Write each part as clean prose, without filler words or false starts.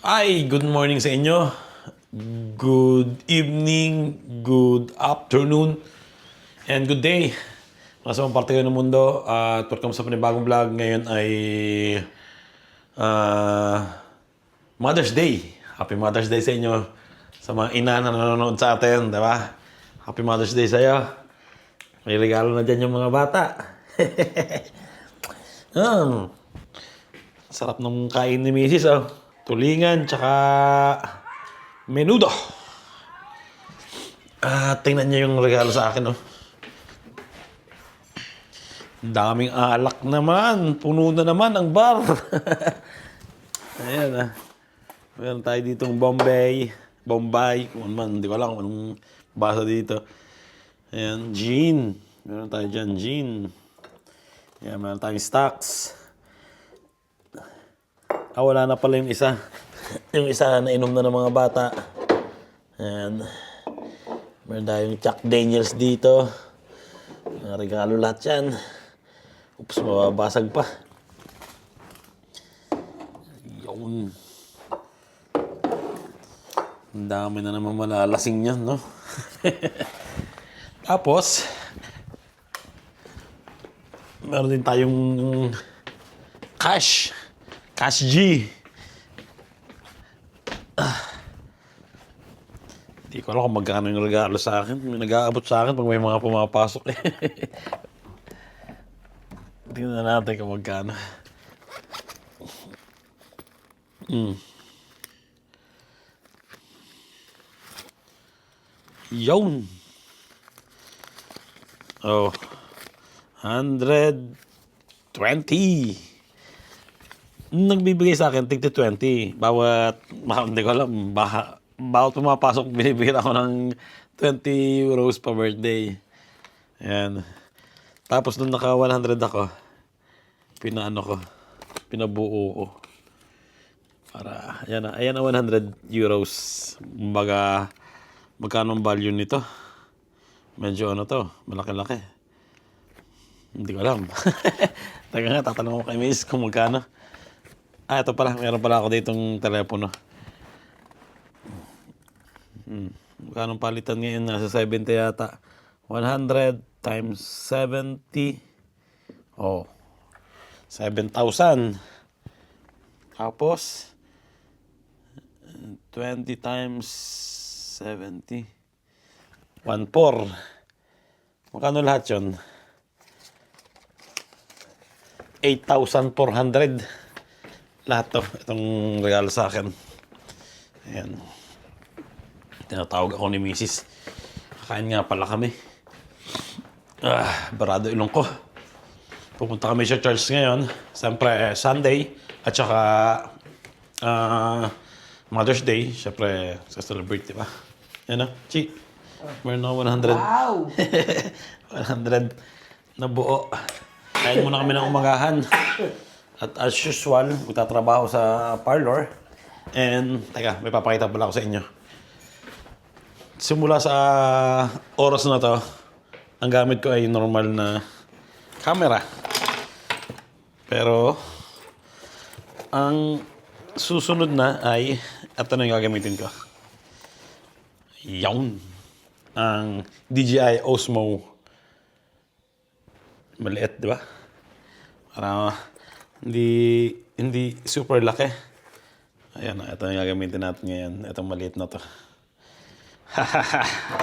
Ay, good morning sa inyo. Good evening, good afternoon, and good day. Nasa mga parte kayo ng mundo at welcome sa panibagong vlog. Ngayon ay Mother's Day. Happy Mother's Day sa inyo. Sa mga ina na nanonood sa atin, di ba? Happy Mother's Day sa iyo. May regalo na dyan yung mga bata. Sarap ng kain ni Mrs. Oh. Tulingan, tsaka menudo. Tingnan niyo yung regalo sa akin, oh. Daming alak naman. Puno na naman ang bar. Ayan, ah. Meron tayo ditong Bombay. Kung ano man, hindi ko alam kung anong basa dito. Ayan, gin. Meron tayo dyan, gin. Ayan, meron tayong stocks. Wala na pala yung isa. Yung isa na inom na ng mga bata. Ayan. Meron tayong Jack Daniels dito. Mga regalo lahat yan. Oops, mababasag pa. Yun. Ang dami na naman malalasing yan, no? Tapos, meron din tayong cash. Cash G. Hindi ko alam kung magkano yung regalo sa akin. May nag-aabot sa akin pag may mga pumapasok. Tingnan natin kung magkano. Yun. Oh. 120. Nagbibigay sa akin, tig 20. Hindi ko alam, bawat pumapasok, binibigyan ako ng 20 euros pa birthday. Ayan. Tapos nung naka 100 ako, pinabuo ko. Para, ayan na 100 euros. Kumbaga, magkano ang value nito? Medyo malaki-laki. Hindi ko alam. Taga nga, tatanong ko kay Miss kung magkano. Ito pala. Meron pala ako ditong telepono. Magkano palitan ngayon? Nasa 70 yata. 100 times 70. Oh. 7,000. Tapos, 20 times 70. 1,400. Magkano lahat yun? 8,400. Lahat to. Itong regalo sa akin. Ayan. Tinatawag ako ni Mrs. Kakain nga pala kami. Barado ilong ko. Pupunta kami sa church ngayon. Siyempre, Sunday. At saka Mother's Day. Siyempre, sa celebrate, diba? Yan o. Chi. Meron ako 100. Wow! 100 na buo. Kain muna kami ng umagahan. At as usual, magtatrabaho sa parlor. And, teka, may papakita pala ako sa inyo. Simula sa oras na to, ang gamit ko ay normal na camera. Pero, ang susunod na ay, ito na yung gagamitin ko. Yawn. Ang DJI Osmo. Maliit, di ba? Para hindi super laki. Ayan, ito yung gagamitin natin ngayon. Itong maliit na to.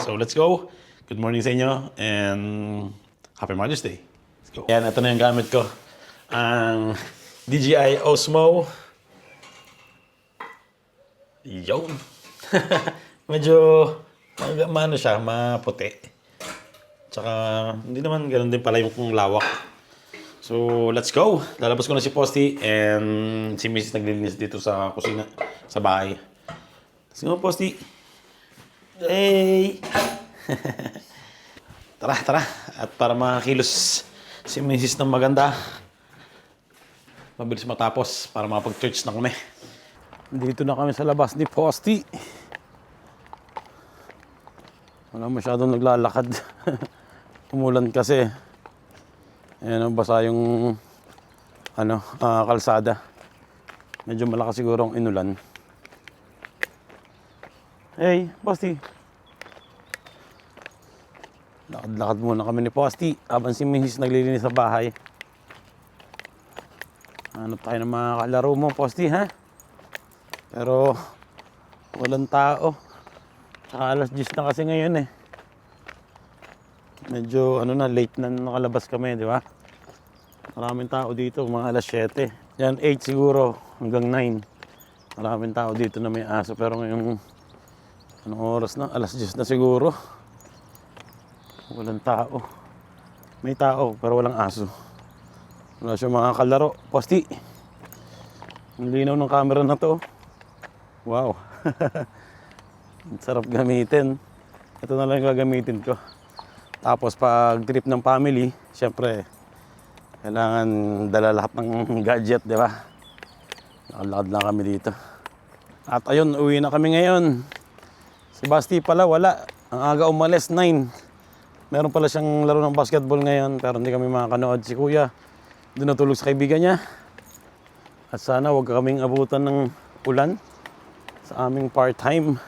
So, let's go. Good morning sa inyo and Happy Mother's Day. Let's go. Ayan, ito na yung gamit ko. Ang DJI Osmo. Yo. Medyo siya, maputi. Tsaka hindi naman ganoon din pala yung lawak. So, let's go. Lalabas ko na si Posty and si Mrs. naglilinis dito sa kusina, sa bahay. Let's go, Posty. Hey! Tara. At para makakilos si Mrs. ng maganda, mabilis matapos para makapag-church na kami. Dito na kami sa labas ni Posty. Wala masyadong naglalakad. Umulan kasi. Ayan, basa yung kalsada. Medyo malakas siguro ang inulan. Hey, Posti. Lakad-lakad muna kami ni Posti habang si Mrs. naglilinis sa bahay. Hanap tayo ng mga kalaro mo, Posti, ha? Pero walang tao. Tsaka alas 10 na kasi ngayon eh. Medyo late na nakalabas kami, di ba? Maraming tao dito, mga alas 7. Yan, 8 siguro, hanggang 9. Maraming tao dito na may aso. Pero ngayong, anong oras na? Alas 10 na siguro. Walang tao. May tao, pero walang aso. Wala siya mga kalaro. Posti. Ang linaw ng camera na to. Wow. Ang sarap gamitin. Ito na lang yung gagamitin ko. Tapos pag trip ng family, syempre, kailangan dala lahat ng gadget, di ba? Nakalakad lang kami dito. At ayun, uwi na kami ngayon. Si Basti pala, wala. Ang aga umalis, 9. Meron pala siyang laro ng basketball ngayon, pero hindi kami makakanood. Si Kuya, doon natulog sa kaibigan niya. At sana huwag kaming abutan ng ulan sa aming part-time.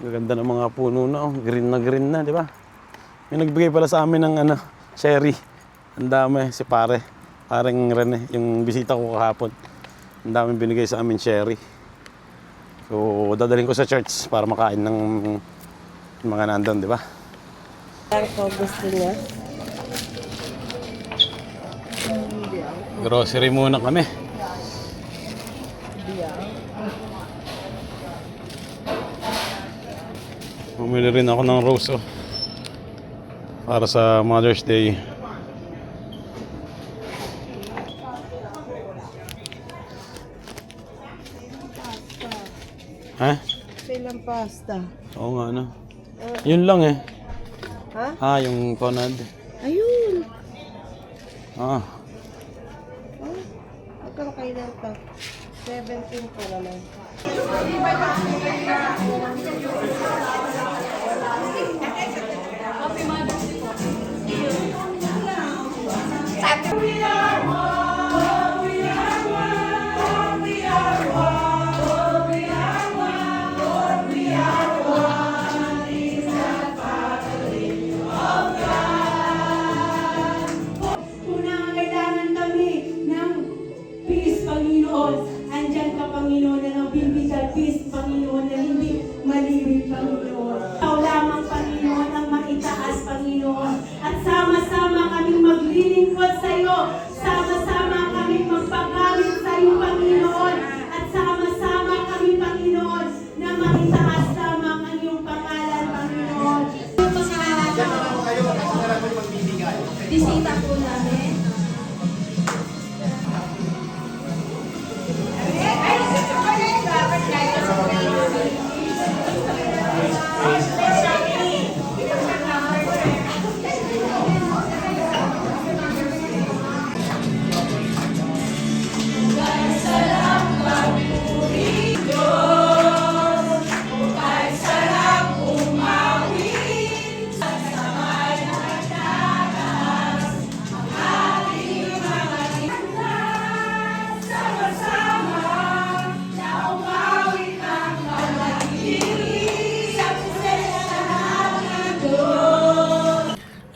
Gaganda ng mga puno na, green na, di ba? May nagbigay pala sa amin ng cherry. Ang dami, si pareng Rene, yung bisita ko kahapon. Ang dami binigay sa amin cherry. So, dadalhin ko sa church para makain ng mga nandun, di ba? Ako gusto niya. Grocery muna kami. Bumili rin ako ng rose, para sa Mother's Day. Ha? Kailang pasta. Oo nga, Yun lang eh. Ha? Yung ponad. Ayun. Ah. Oh, magkano kailan to? 17 pa naman. Kailangan kami ng peace, Panginoon. Andyan ka, Panginoon, na nagbibigay peace, Panginoon, na hindi maliwin, Panginoon. Ikaw lamang, Panginoon, ang maitaas, Panginoon. At sama-sama kaming maglilingkod sa iyo. Sama-sama kaming magpagamit sa iyo, Panginoon. At sama-sama kami, Panginoon, na maitaas lamang ang iyong pangalan, Panginoon. Bisita po namin.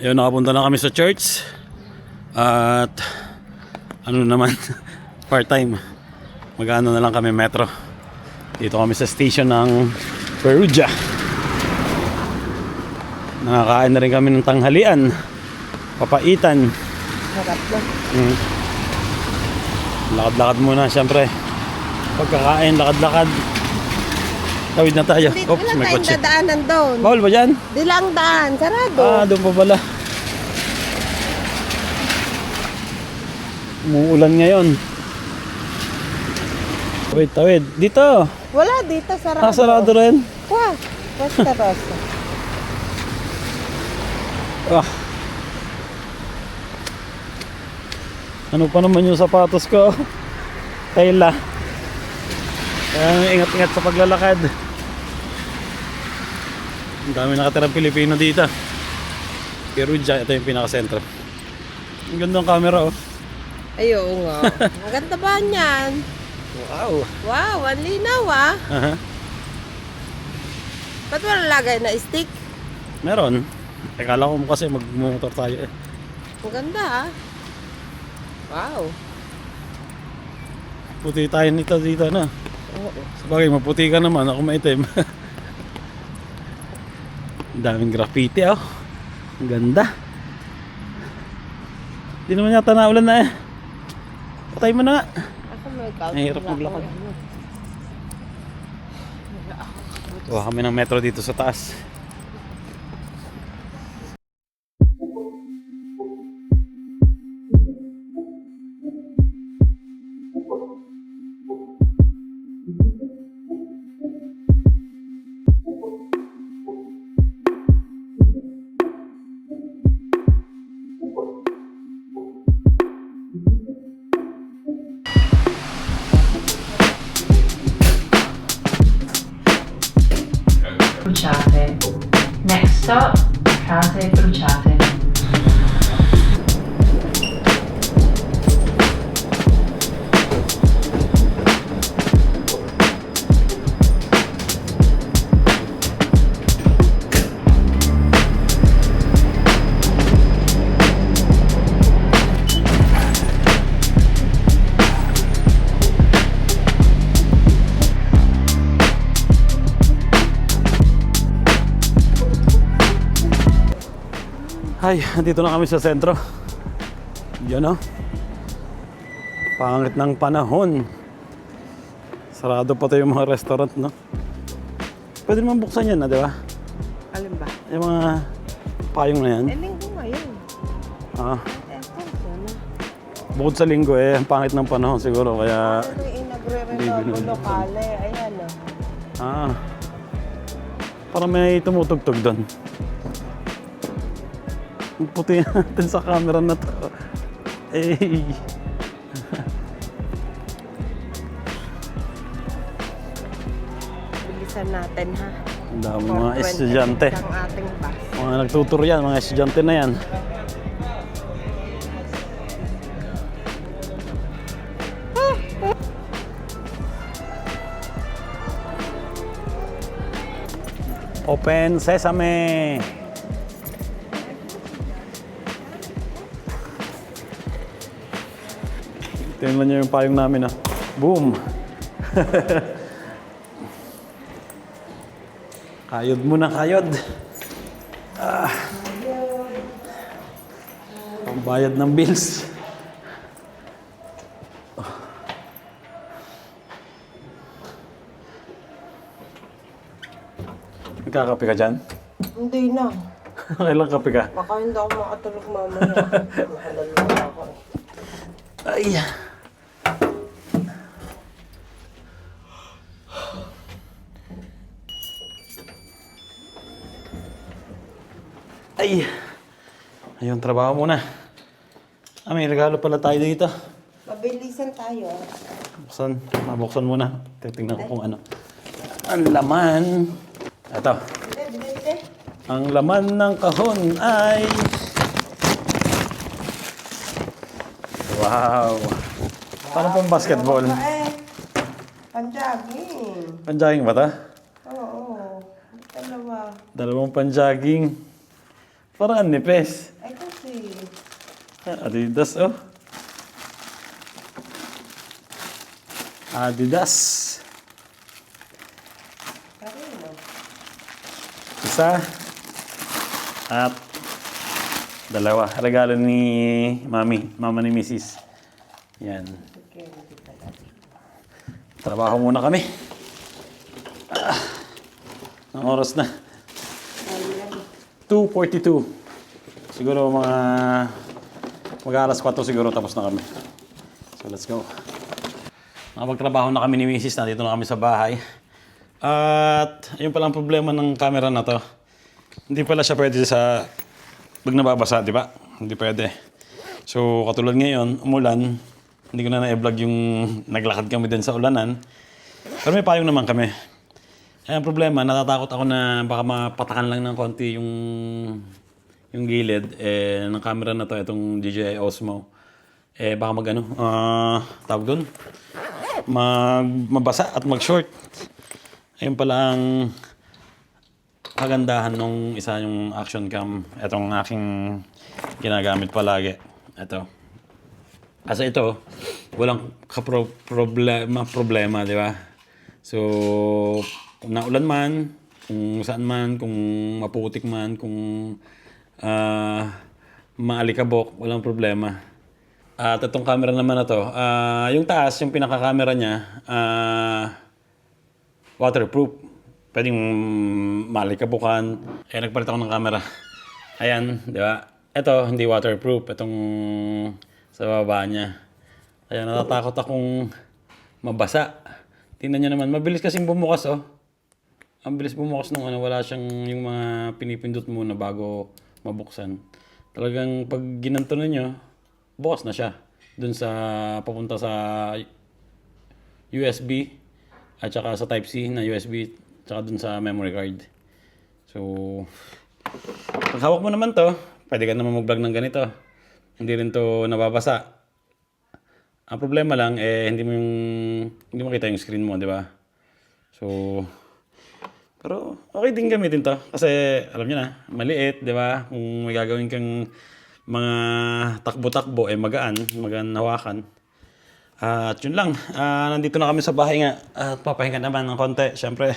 Ayun, nakapunta na kami sa church. At naman, part-time. Mag-ano na lang kami metro. Dito kami sa station ng Perugia. Nakakain na rin kami ng tanghalian. Papaitan. Sarap na. Lakad-lakad muna, syempre. Pagkakain, lakad-lakad. Tawid na tayo. Hindi Oops, may lang kotse. tayong dadaanan doon. Bawal ba dyan? Di lang daan. Sarado. Doon pa pala. Umuulan ngayon. Tawid. Dito. Wala dito. Sarado. Sarado rin. Wah. Basta rosa. Ano pa naman yung sapatos ko? Kayla. Kaya ingat-ingat sa paglalakad. Ang dami nakatirang Pilipino dito. Perugia, ito yung pinaka-sentro. Ang gandang camera, Ay, oo nga. Ang ganda ba niyan? Wow. Wow, ang linaw ah. Ba't wala lagay na stick? Meron. Akala ko mo kasi magmumotor tayo eh. Ang ganda, Wow. Puti tayo nito dito na. Oo. Sabagay, maputi ka naman. Ako maitim. Ang daming graffiti oh. Ang ganda. Hindi naman yata naulan na eh. Patay mo na nga. Ako may couch. Mahirap maglakad. Kuha kami ng metro dito sa taas. Bruciate. Next stop, Case Bruciate. Ay, dito na kami sa sentro. Yan oh. Pangit ng panahon. Sarado pa tayo yung mga restaurant, no? Pwede naman buksan yan, di ba? Alin ba? Yung mga payong na yan. Linggo ngayon. Ah, Eto, sana. bukod sa linggo eh, ang pangit ng panahon siguro. Kaya, Ano yung Hindi nagre-renovo binulot. lokale? Ayan, parang may tumutugtog doon. Ang puti natin sa camera na to. Eh. Bilisan natin, ha? Ang dami mga estudyante. Ang ating bus. Mga nagtuturo yan, mga estudyante na yan. Open Sesame! Tingnan niyo yung payong namin ah. Boom! Kayod muna, kayod. Pambayad ng bills. Nagkakape ka dyan? Hindi na. Kailan kape ka? Baka hindi ako makatulog mamaya. Mahalal na ako. Ay! Ay! Ayun, trabaho muna. May regalo pala tayo dito. Mabilisan tayo. Buksan. Mabuksan muna. Titingnan ko kung ano. Ang laman. Ito. Bide. Ang laman ng kahon ay... Wow! Paano pang basketball? Panjaging. Panjaging ba ito? Oo. Dalawa. Dalawang panjaging. Parang ang nipes. Ay kasi. Adidas, oh. Adidas. Karino. Isa. At dalawa. Regalo ni Mami. Mama ni Mrs. Yan. Trabaho muna kami. Ang oras na. 2:42. Siguro mga mag-alas 4 siguro tapos na kami. So let's go. Nakapagtrabaho na kami ni Mrs. Nandito na kami sa bahay. At yun pala ang problema ng camera na to. Hindi pala siya pwede sa pag nababasa, di ba? Hindi pwede. So katulad ngayon, umulan. Hindi ko na na-vlog yung naglakad kami din sa ulanan. Pero may payong naman kami. Ay, ang problema, natatakot ako na baka mapatakan lang ng konti yung gilid ng camera na to, itong DJI Osmo. Baka tawag doon, mabasa at mag-short. Ayun pala ang kagandahan nung isa yung action cam. Itong aking ginagamit palagi. Ito. Kasi ito, walang problema, di ba? So, kung naulan man, kung saan man, kung maputik man, kung maalikabok, walang problema. At itong camera naman na to, yung taas, yung pinaka-camera niya, waterproof. Pwedeng malikabukan. Kaya nagpalit ako ng camera. Ayan, di ba? Ito, hindi waterproof. Itong sa baba niya. Kaya natatakot akong mabasa. Tingnan niyo naman, mabilis kasing bumukas, oh. Ang bilis bumukas nung wala siyang yung mga pinipindot muna bago mabuksan. Talagang pag ginanto ninyo, bukas na siya. Dun sa, papunta sa USB at saka sa Type-C na USB tsaka dun sa memory card. So, pag hawak mo naman to, pwede ka naman mag-vlog ng ganito. Hindi rin to nababasa. Ang problema lang, hindi mo kita yung screen mo, di ba? So, pero okay din gamitin to. Kasi, alam niyo na, maliit, di ba? Kung may gagawin kang mga takbo-takbo, magaan hawakan. At yun lang, nandito na kami sa bahay nga. At papahinga naman ng konti, syempre.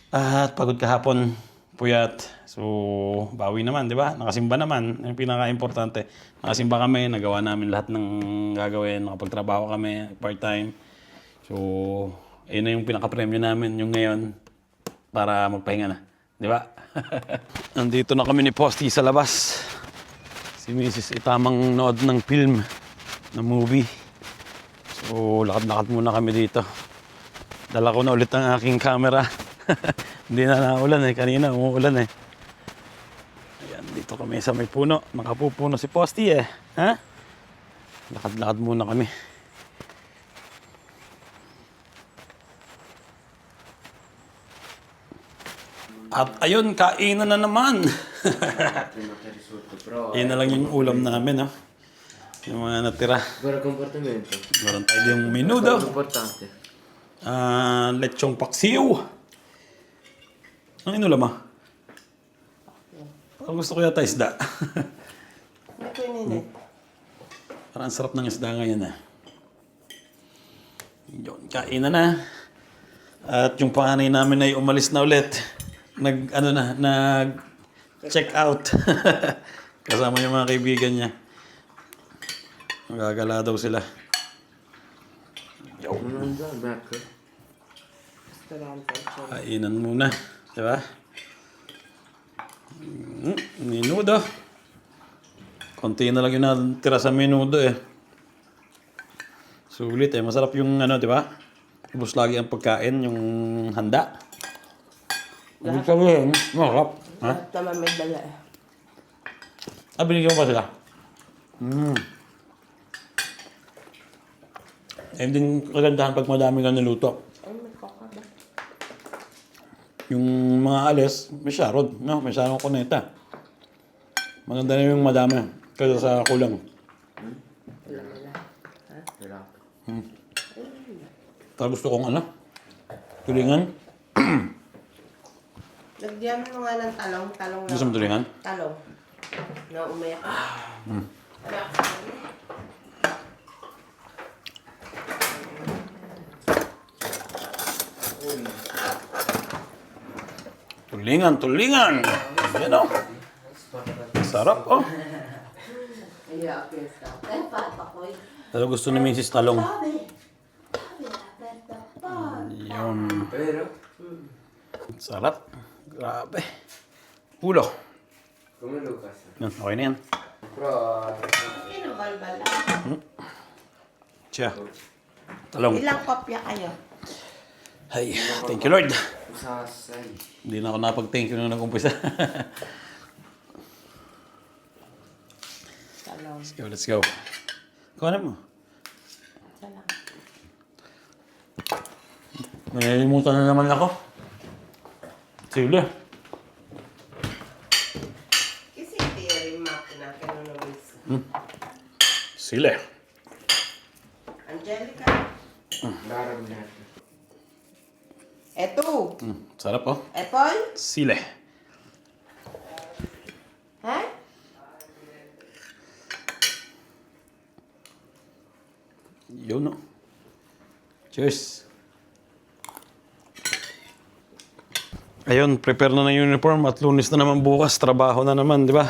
At pagod kahapon, puyat. So, bawi naman, di ba? Nakasimba naman, yung pinaka-importante. Nakasimba kami, nagawa namin lahat ng gagawin, nakapagtrabaho kami, part-time. So, yun na yung pinaka-premyo namin, yung ngayon, para magpahinga na. Di ba? Nandito na kami ni Posty sa labas. Si Mrs. itamang nood ng film, ng movie. So, lakad-lakad muna kami dito. Dala ko na ulit ang aking camera. Hindi na naulan kanina umuulan Ayan, dito kami sa may puno. Nakapupuno si Posty ha? Lakad-lakad muna kami. At ayun, kainan na naman. Yan na lang yung ulam namin, no? Yung mga natira. Buon comportamento. Meron tayo yung menudo. Importante. Lechong paksiw. Ang inulam mo? Parang gusto ko yata isda. Ito yun Parang ang sarap ng isda ngayon Yun, kainan na. At yung panganay namin ay umalis na ulit. Nag-check out. Kasama yung mga kaibigan niya. Magagala daw sila. Yo. Kainan muna. Diba? Menudo. Konti na lang yung natira sa menudo Sulit Masarap yung diba? Ubus lagi ang pagkain, yung handa. Ibig sabihin, masarap. Ha? Lahat naman may dala Binigyan mo pa sila? Din kagandahan pag madami kang niluto. Yung mga alis, may sarod. No? May sarong kuneta. Maganda na yung madami kaysa sa kulang. Pero gusto kong tulingan. Lagyan mo nga ng talong Gusto mo tulingan? Talong. Na umayak. Tulingan. Yan Sarap Pero gusto ni Mrs. Talong. Yun. Sarap. Grabe. Ulo. Come Lucas. Yan, okay na yan. Inubalbala. Siya. Talong. Ilang kopya kayo? Ay, thank you Lord. Sasay. Hindi na ako napag-thank you nung nag-umpisa. Talong. Let's go. Kuhanin mo. Salang. Nalilimutan na naman ako. Sige. Kasi hindi rin makina kinunulis. Sile. Angelica. Darang natin. Eto. Sarap oh. Apple? Sile. Ha? Yun no. Cheers. Ayun, prepare na ng uniform at Lunes na naman bukas. Trabaho na naman, di ba?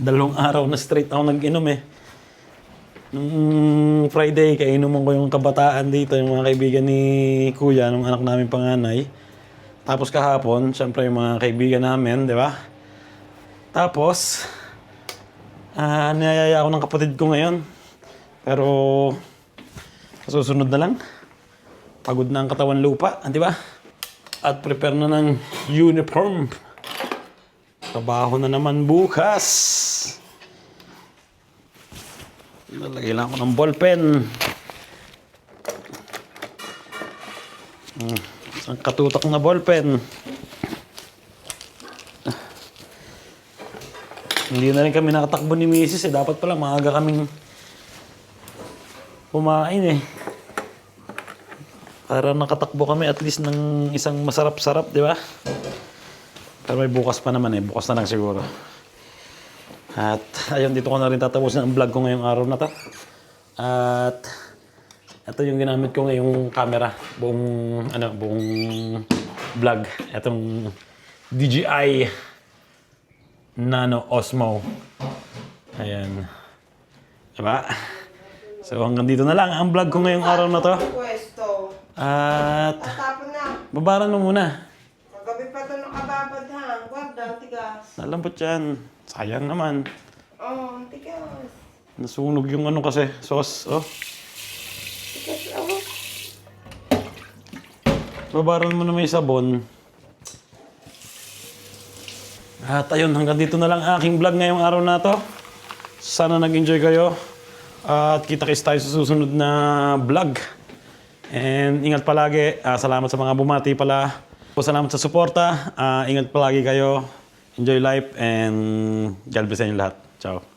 2 araw na straight ako nag-inom eh. Nung Friday, kainuman ko yung kabataan dito, yung mga kaibigan ni Kuya, nung anak namin panganay. Tapos kahapon, syempre yung mga kaibigan namin, di ba? Tapos, niyayaya ako ng kapatid ko ngayon. Pero, sa susunod na lang. Pagod na ang katawan lupa, di ba? At prepare na ng uniform. Trabaho na naman bukas. Lalagay lang ako ng ballpen. Isang katutak na ballpen. Hindi na rin kami nakatakbo ni Mrs. Dapat pala maaga kaming kumain eh. Para nakatakbo kami at least ng isang masarap-sarap, di ba? Pero may bukas pa naman eh. Bukas na lang siguro. At ayun, dito ko na rin tatapusin ang vlog ko ngayong araw na to. At ito yung ginamit ko ngayong camera. Buong vlog. Itong DJI Nano Osmo. Ayan. Diba? So hanggang dito na lang ang vlog ko ngayong araw na to. Pwesto. At Tatapon na. babaran mo muna. Kagabi pa ito nakababad ha. Guarda, tigas. Nalambot yan. Sayang naman. Oh, tigas. Nasunog yung ano kasi, sauce. Oh. Tigas ako. Babaran mo na may sabon. At ayun, hanggang dito na lang aking vlog ngayong araw na to. Sana nag-enjoy kayo. At kita-kits tayo sa susunod na vlog. And ingat palagi. Salamat sa mga bumati pala. Salamat sa suporta. Ingat palagi kayo. Enjoy life and God bless sa inyo lahat. Ciao.